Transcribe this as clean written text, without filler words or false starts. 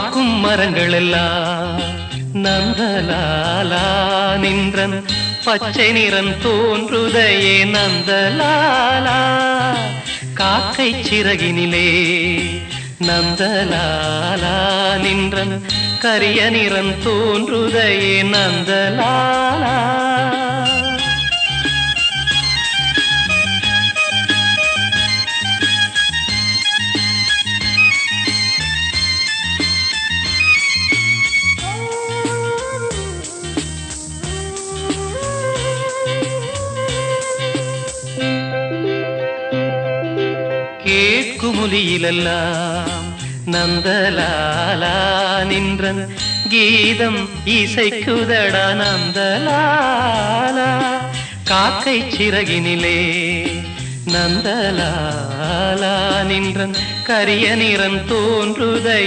பார்க்கும் மரங்கள் எல்லாம் நந்தலாலா நின்றன் பச்சை நிறம் தோன்றுதையே நந்தலாலா காக்கை சிறகினிலே நந்தலாலா நின்றன் கரிய நிறம் தோன்றுதையே நந்தலாலா கேட்குமொழியிலெல்லாம் நந்தலாலா நின்றன் கீதம் இசைக்குதடா நந்தலாலா காக்கை சிறகினிலே நந்தலாலா நின்றன் கரிய நிறம் தோன்றுதை